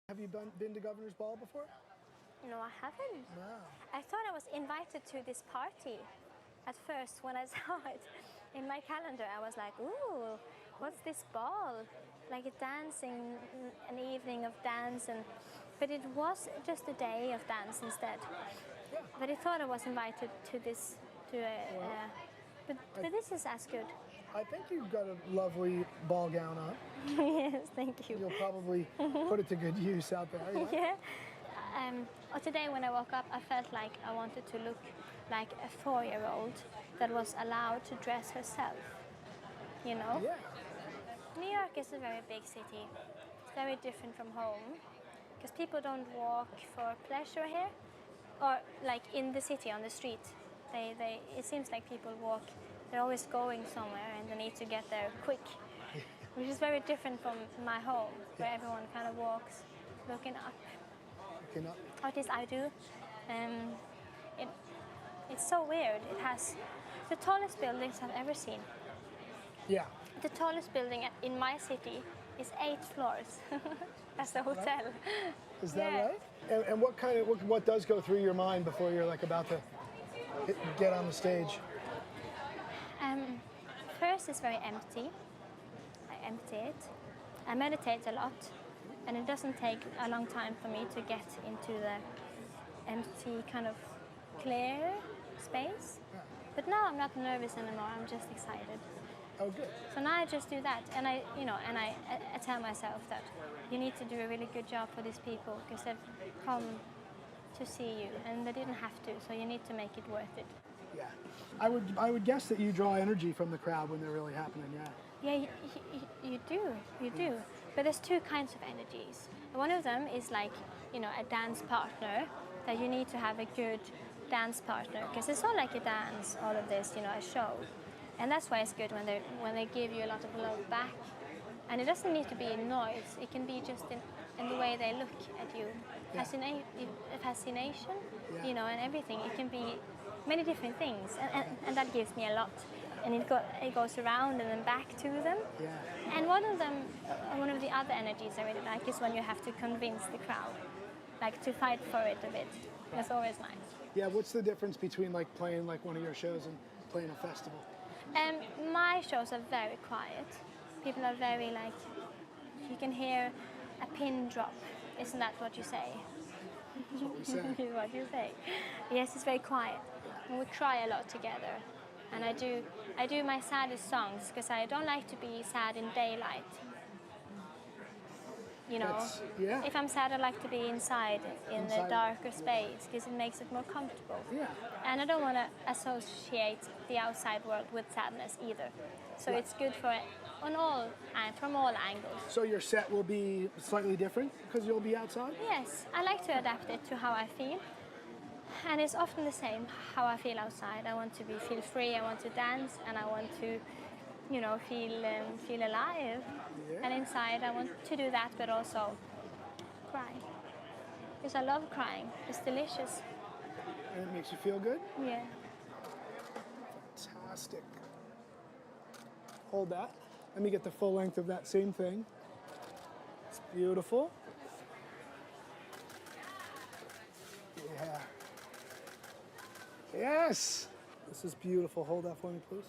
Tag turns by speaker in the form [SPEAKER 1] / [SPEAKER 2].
[SPEAKER 1] Have you been to Governor's Ball before?
[SPEAKER 2] No, I haven't.
[SPEAKER 1] No.
[SPEAKER 2] I thought I was invited to this party. At first, when I saw it in my calendar, I was like, ooh, what's this ball? Like a dancing, an evening of dance, but it was just a day of dance instead.
[SPEAKER 1] Yeah.
[SPEAKER 2] But I thought I was invited to this, but this is as good.
[SPEAKER 1] I think you've got a lovely ball gown on.
[SPEAKER 2] Yes, thank you.
[SPEAKER 1] You'll probably put it to good use out there.
[SPEAKER 2] Yeah. Today when I woke up, I felt like I wanted to look like a 4-year-old that was allowed to dress herself, you know?
[SPEAKER 1] Yeah.
[SPEAKER 2] New York is a very big city. It's very different from home because people don't walk for pleasure here or like in the city on the street. It seems like people walk, they're always going somewhere and they need to get there quick, which is very different from my home where everyone kind of walks looking up.
[SPEAKER 1] Looking up.
[SPEAKER 2] Or at least I do. It's so weird. It has the tallest buildings I've ever seen.
[SPEAKER 1] Yeah.
[SPEAKER 2] The tallest building in my city is 8 floors. That's the hotel.
[SPEAKER 1] Is that right? And what does go through your mind before you're like about to get on the stage?
[SPEAKER 2] First, it's very empty. I empty it. I meditate a lot, and it doesn't take a long time for me to get into the empty, kind of clear space.
[SPEAKER 1] Yeah.
[SPEAKER 2] But now I'm not nervous anymore. I'm just excited.
[SPEAKER 1] Oh, good.
[SPEAKER 2] So now I just do that, and I tell myself that you need to do a really good job for these people because they've come to see you, and they didn't have to. So you need to make it worth it.
[SPEAKER 1] Yeah. I would guess that you draw energy from the crowd when they're really happening. Yeah.
[SPEAKER 2] Yeah, you do. But there's 2 kinds of energies. One of them is like, a dance partner, that you need to have a good dance partner because it's not like a dance, all of this, a show. And that's why it's good when they give you a lot of love back. And it doesn't need to be in noise. It can be just in the way they look at you. Fascination, and everything. It can be many different things. And that gives me a lot. And it goes around and then back to them.
[SPEAKER 1] Yeah.
[SPEAKER 2] And one of the other energies I really like is when you have to convince the crowd, like to fight for it a bit. That's always nice.
[SPEAKER 1] Yeah. What's the difference between like playing like one of your shows and playing a festival?
[SPEAKER 2] My shows are very quiet. People are very like, you can hear a pin drop. Isn't that what you say?
[SPEAKER 1] That's what we say.
[SPEAKER 2] What you say. Yes, it's very quiet. And we cry a lot together. And I do my saddest songs because I don't like to be sad in daylight. If I'm sad, I like to be inside the darker space because it makes it more comfortable.
[SPEAKER 1] Yeah.
[SPEAKER 2] And I don't want to associate the outside world with sadness either. So it's good from all angles.
[SPEAKER 1] So your set will be slightly different because you'll be outside?
[SPEAKER 2] Yes, I like to adapt it to how I feel. And it's often the same how I feel outside. I want to feel free, I want to dance, and I want to feel alive.
[SPEAKER 1] Yeah.
[SPEAKER 2] And inside I want to do that, but also cry. Because I love crying. It's delicious.
[SPEAKER 1] And it makes you feel good?
[SPEAKER 2] Yeah.
[SPEAKER 1] Fantastic. Hold that. Let me get the full length of that same thing. It's beautiful. Yeah. Yes! This is beautiful. Hold that for me, please.